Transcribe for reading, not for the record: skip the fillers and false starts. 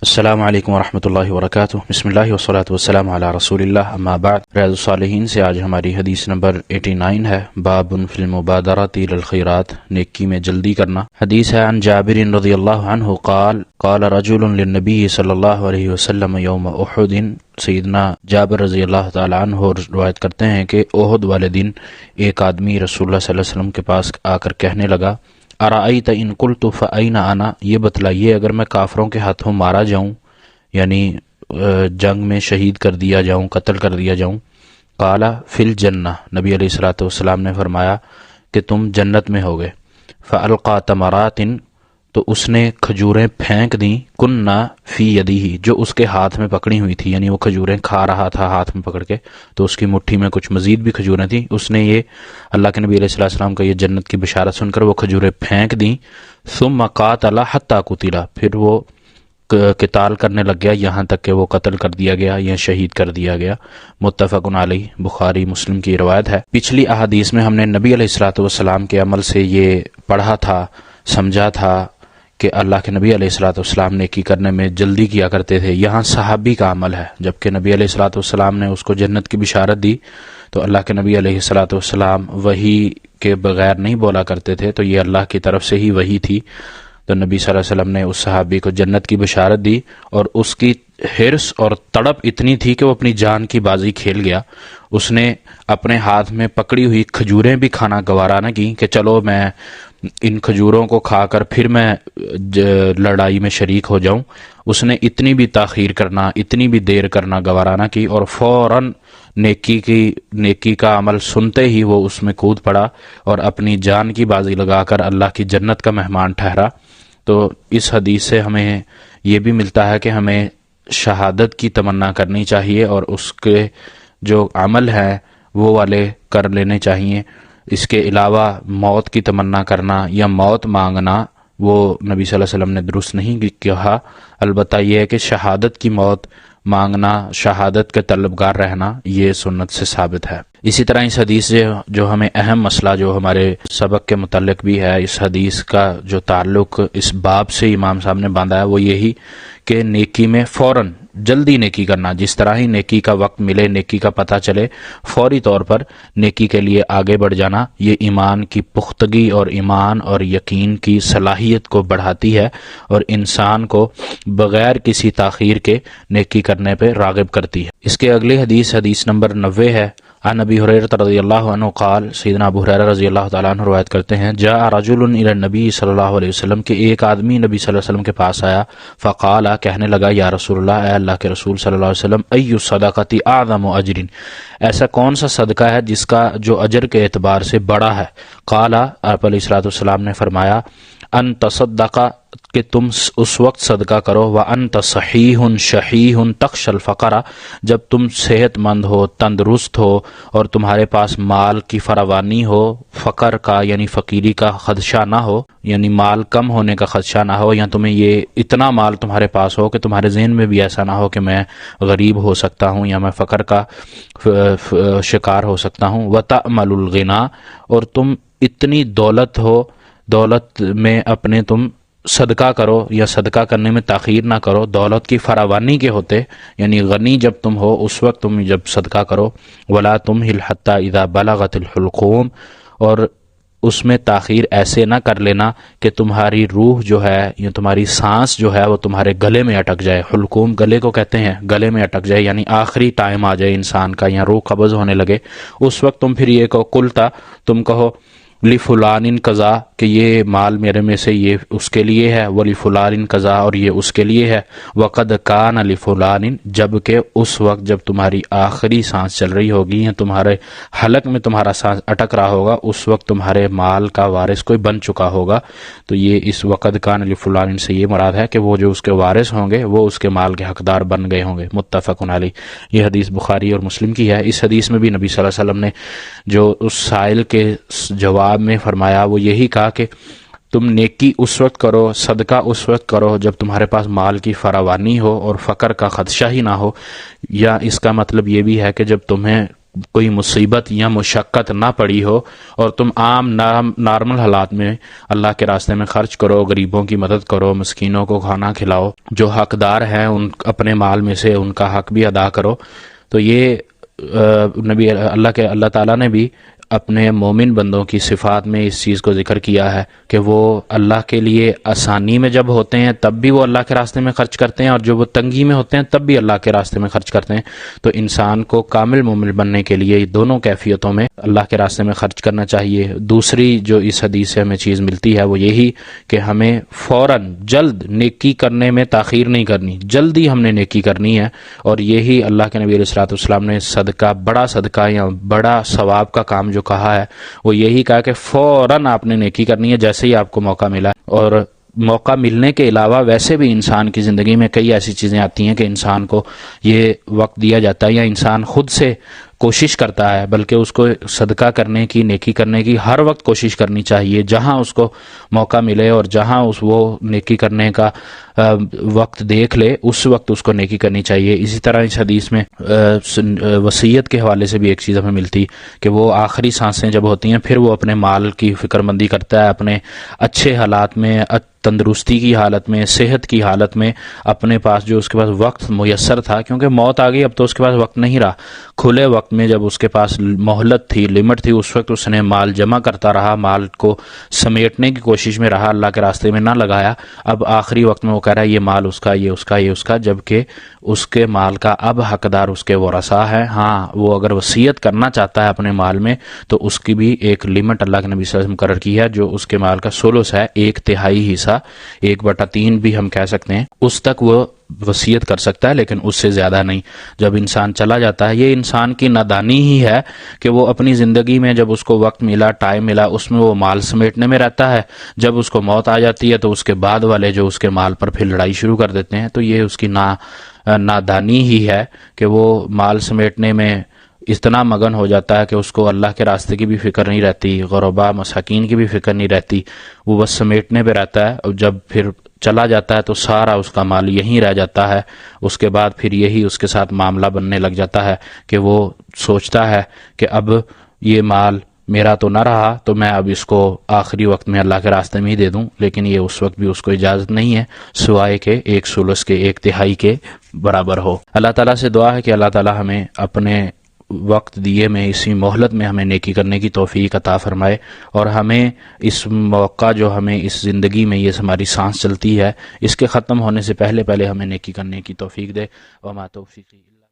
السلام علیکم ورحمۃ اللہ وبرکاتہ۔ بسم اللہ والصلاۃ والسلام علی رسول اللہ، اما بعد۔ ریاض الصالحین سے آج ہماری حدیث نمبر 89 ہے، باب فی المبادرۃ الی الخیرات، نیکی میں جلدی کرنا۔ حدیث ہے عن جابر رضی اللہ عنہ قال قال رجل للنبی صلی اللہ علیہ وسلم یوم احد۔ سیدنا جابر رضی اللہ تعالی عنہ روایت کرتے ہیں کہ احد والے دن ایک آدمی رسول اللہ صلی اللہ علیہ وسلم کے پاس آ کر کہنے لگا، ارأیت ان قلت فأین انا، یہ بتلائیے اگر میں کافروں کے ہاتھوں مارا جاؤں، یعنی جنگ میں شہید کر دیا جاؤں، قتل کر دیا جاؤں۔ قال فی الجنہ، نبی علیہ الصلوۃ والسلام نے فرمایا کہ تم جنت میں ہوگے۔ فالقى تمرات، تو اس نے کھجوریں پھینک دیں، کننا فی یدیہ، جو اس کے ہاتھ میں پکڑی ہوئی تھی، یعنی وہ کھجوریں کھا رہا تھا ہاتھ میں پکڑ کے، تو اس کی مٹھی میں کچھ مزید بھی کھجوریں تھیں۔ اس نے یہ اللہ کے نبی علیہ الصلوۃ والسلام کا یہ جنت کی بشارت سن کر وہ کھجوریں پھینک دیں۔ ثم قاتل حتی قتل، پھر وہ قتال کرنے لگ گیا یہاں تک کہ وہ قتل کر دیا گیا یا شہید کر دیا گیا۔ متفق علیہ، بخاری مسلم کی روایت ہے۔ پچھلی احادیث میں ہم نے نبی علیہ الصلوۃ والسلام کے عمل سے یہ پڑھا تھا، سمجھا تھا کہ اللہ کے نبی علیہ الصلوۃ والسلام نیکی کرنے میں جلدی کیا کرتے تھے۔ یہاں صحابی کا عمل ہے، جبکہ نبی علیہ الصلوۃ والسلام نے اس کو جنت کی بشارت دی تو اللہ کے نبی علیہ الصلوۃ والسلام وحی کے بغیر نہیں بولا کرتے تھے، تو یہ اللہ کی طرف سے ہی وحی تھی۔ تو نبی صلی اللہ علیہ وسلم نے اس صحابی کو جنت کی بشارت دی، اور اس کی حرص اور تڑپ اتنی تھی کہ وہ اپنی جان کی بازی کھیل گیا۔ اس نے اپنے ہاتھ میں پکڑی ہوئی کھجوریں بھی کھانا گوارا نہ کی کہ چلو میں ان کھجوروں کو کھا کر پھر میں لڑائی میں شریک ہو جاؤں۔ اس نے اتنی بھی تاخیر کرنا، اتنی بھی دیر کرنا گوارا نہ کی، اور فوراً نیکی کا عمل سنتے ہی وہ اس میں کود پڑا اور اپنی جان کی بازی لگا کر اللہ کی جنت کا مہمان ٹھہرا۔ تو اس حدیث سے ہمیں یہ بھی ملتا ہے کہ ہمیں شہادت کی تمنا کرنی چاہیے اور اس کے جو عمل ہیں وہ والے کر لینے چاہیے۔ اس کے علاوہ موت کی تمنا کرنا یا موت مانگنا وہ نبی صلی اللہ علیہ وسلم نے درست نہیں کہا۔ البتہ یہ ہے کہ شہادت کی موت مانگنا، شہادت کے طلبگار رہنا، یہ سنت سے ثابت ہے۔ اسی طرح اس حدیث سے جو ہمیں اہم مسئلہ جو ہمارے سبق کے متعلق بھی ہے، اس حدیث کا جو تعلق اس باب سے امام صاحب نے باندھا ہے، وہ یہی کہ نیکی میں فوراً جلدی نیکی کرنا، جس طرح ہی نیکی کا وقت ملے، نیکی کا پتہ چلے، فوری طور پر نیکی کے لیے آگے بڑھ جانا، یہ ایمان کی پختگی اور ایمان اور یقین کی صلاحیت کو بڑھاتی ہے اور انسان کو بغیر کسی تاخیر کے نیکی کرنے پہ راغب کرتی ہے۔ اس کے اگلی حدیث نمبر 90 ہے۔ عن ابی ہریرہ رضی اللہ عنہ قال، سیدنا ابو ہریرہ رضی اللہ تعالیٰ عنہ روایت کرتے ہیں، جاء رجل الی النبی صلی اللہ علیہ وسلم، کہ ایک آدمی نبی صلی اللہ علیہ وسلم کے پاس آیا، فقال، کہنے لگا، یا رسول اللہ، اے اللہ کے رسول صلی اللہ علیہ وسلم، ای الصدقۃ اعظم اجر، ایسا کون سا صدقہ ہے جس کا جو اجر کے اعتبار سے بڑا ہے؟ قال، آپ علیہ الصلوۃ والسلام نے فرمایا، ان تصدق، کہ تم اس وقت صدقہ کرو، وانت صحیح شحیح تخشى الفقر، جب تم صحت مند ہو، تندرست ہو اور تمہارے پاس مال کی فراوانی ہو، فقر کا یعنی فقیری کا خدشہ نہ ہو، یعنی مال کم ہونے کا خدشہ نہ ہو، یا تمہیں یہ اتنا مال تمہارے پاس ہو کہ تمہارے ذہن میں بھی ایسا نہ ہو کہ میں غریب ہو سکتا ہوں یا میں فقر کا شکار ہو سکتا ہوں۔ وتأمل الغنا، اور تم اتنی دولت ہو، دولت میں اپنے تم صدقہ کرو یا صدقہ کرنے میں تاخیر نہ کرو، دولت کی فراوانی کے ہوتے، یعنی غنی جب تم ہو اس وقت تم جب صدقہ کرو۔ ولا تمہل حتی اذا بلغت الحلقوم، اور اس میں تاخیر ایسے نہ کر لینا کہ تمہاری روح جو ہے یا تمہاری سانس جو ہے وہ تمہارے گلے میں اٹک جائے۔ حلقوم گلے کو کہتے ہیں، گلے میں اٹک جائے یعنی آخری ٹائم آ جائے انسان کا یا روح قبض ہونے لگے، اس وقت تم پھر یہ کہو، قلتا، تم کہو، لفلان قضا، کہ یہ مال میرے میں سے یہ اس کے لیے ہے، ولفلان قضا، اور یہ اس کے لیے ہے، وقد کان لفلان، جبکہ اس وقت جب تمہاری آخری سانس چل رہی ہوگی یا تمہارے حلق میں تمہارا سانس اٹک رہا ہوگا، اس وقت تمہارے مال کا وارث کوئی بن چکا ہوگا۔ تو یہ اس وقد کان لفلان سے یہ مراد ہے کہ وہ جو اس کے وارث ہوں گے وہ اس کے مال کے حقدار بن گئے ہوں گے۔ متفق علیہ، یہ حدیث بخاری اور مسلم کی ہے۔ اس حدیث میں بھی نبی صلی اللہ علیہ وسلم نے جو اس سائل کے جواب میں فرمایا وہ یہی کہا کہ تم نیکی اس وقت کرو، صدقہ اس وقت کرو جب تمہارے پاس مال کی فراوانی ہو اور فقر کا خدشہ ہی نہ ہو، یا اس کا مطلب یہ بھی ہے کہ جب تمہیں کوئی مصیبت یا مشقت نہ پڑی ہو اور تم عام نارمل حالات میں اللہ کے راستے میں خرچ کرو، غریبوں کی مدد کرو، مسکینوں کو کھانا کھلاؤ، جو حقدار ہیں ان اپنے مال میں سے ان کا حق بھی ادا کرو، تو یہ اللہ تعالیٰ نے بھی اپنے مومن بندوں کی صفات میں اس چیز کو ذکر کیا ہے کہ وہ اللہ کے لیے آسانی میں جب ہوتے ہیں تب بھی وہ اللہ کے راستے میں خرچ کرتے ہیں، اور جب وہ تنگی میں ہوتے ہیں تب بھی اللہ کے راستے میں خرچ کرتے ہیں۔ تو انسان کو کامل مومن بننے کے لیے دونوں کیفیتوں میں اللہ کے راستے میں خرچ کرنا چاہیے۔ دوسری جو اس حدیث سے ہمیں چیز ملتی ہے وہ یہی کہ ہمیں فوراً جلد نیکی کرنے میں تاخیر نہیں کرنی، جلدی ہم نے نیکی کرنی ہے، اور یہی اللہ کے نبی علیہ الصلوۃ والسلام نے صدقہ یا بڑا ثواب کا کام جو کہا ہے وہ یہی کہا کہ فوراً آپ نے نیکی کرنی ہے جیسے ہی آپ کو موقع ملا۔ اور موقع ملنے کے علاوہ ویسے بھی انسان کی زندگی میں کئی ایسی چیزیں آتی ہیں کہ انسان کو یہ وقت دیا جاتا ہے یا انسان خود سے کوشش کرتا ہے، بلکہ اس کو صدقہ کرنے کی، نیکی کرنے کی ہر وقت کوشش کرنی چاہیے، جہاں اس کو موقع ملے اور جہاں وہ نیکی کرنے کا وقت دیکھ لے اس وقت اس کو نیکی کرنی چاہیے۔ اسی طرح اس حدیث میں وصیت کے حوالے سے بھی ایک چیز ہمیں ملتی کہ وہ آخری سانسیں جب ہوتی ہیں پھر وہ اپنے مال کی فکر مندی کرتا ہے، اپنے اچھے حالات میں، تندرستی کی حالت میں، صحت کی حالت میں، اپنے پاس جو اس کے پاس وقت میسر تھا، کیونکہ موت آ گئی اب تو اس کے پاس وقت نہیں رہا، کھلے وقت میں جب اس کے پاس مہلت تھی، لمٹ تھی، اس وقت اس نے مال جمع کرتا رہا، مال کو سمیٹنے کی کوشش میں رہا، اللہ کے راستے میں نہ لگایا۔ اب آخری وقت میں وہ کہہ رہا ہے یہ مال اس کا، یہ اس کا، یہ اس کا، جبکہ اس کے مال کا اب حقدار اس کے ورثاء ہے۔ ہاں وہ اگر وصیت کرنا چاہتا ہے اپنے مال میں تو اس کی بھی ایک لمٹ اللہ کے نبی صلی اللہ علیہ وسلم مقرر کی ہے، جو اس کے مال کا ثلث ہے، 1/3 حصہ، 1/3 بھی ہم کہہ سکتے ہیں، اس تک وہ وصیت کر سکتا ہے، لیکن اس سے زیادہ نہیں۔ جب انسان چلا جاتا ہے، یہ انسان کی نادانی ہی ہے کہ وہ اپنی زندگی میں جب اس کو وقت ملا، ٹائم ملا، اس میں وہ مال سمیٹنے میں رہتا ہے، جب اس کو موت آ جاتی ہے تو اس کے بعد والے جو اس کے مال پر پھر لڑائی شروع کر دیتے ہیں۔ تو یہ اس کی نادانی ہی ہے کہ وہ مال سمیٹنے میں اتنا مگن ہو جاتا ہے کہ اس کو اللہ کے راستے کی بھی فکر نہیں رہتی، غربا مساکین کی بھی فکر نہیں رہتی، وہ بس سمیٹنے پہ رہتا ہے، اور جب پھر چلا جاتا ہے تو سارا اس کا مال یہیں رہ جاتا ہے۔ اس کے بعد پھر یہی اس کے ساتھ معاملہ بننے لگ جاتا ہے کہ وہ سوچتا ہے کہ اب یہ مال میرا تو نہ رہا تو میں اب اس کو آخری وقت میں اللہ کے راستے میں ہی دے دوں، لیکن یہ اس وقت بھی اس کو اجازت نہیں ہے سوائے کہ 1/3 کے، 1/3 کے برابر ہو۔ اللہ تعالیٰ سے دعا ہے کہ اللہ تعالیٰ ہمیں اپنے وقت دیے میں، اسی مہلت میں ہمیں نیکی کرنے کی توفیق عطا فرمائے، اور ہمیں اس موقع جو ہمیں اس زندگی میں یہ ہماری سانس چلتی ہے اس کے ختم ہونے سے پہلے ہمیں نیکی کرنے کی توفیق دے۔ وما توفیقی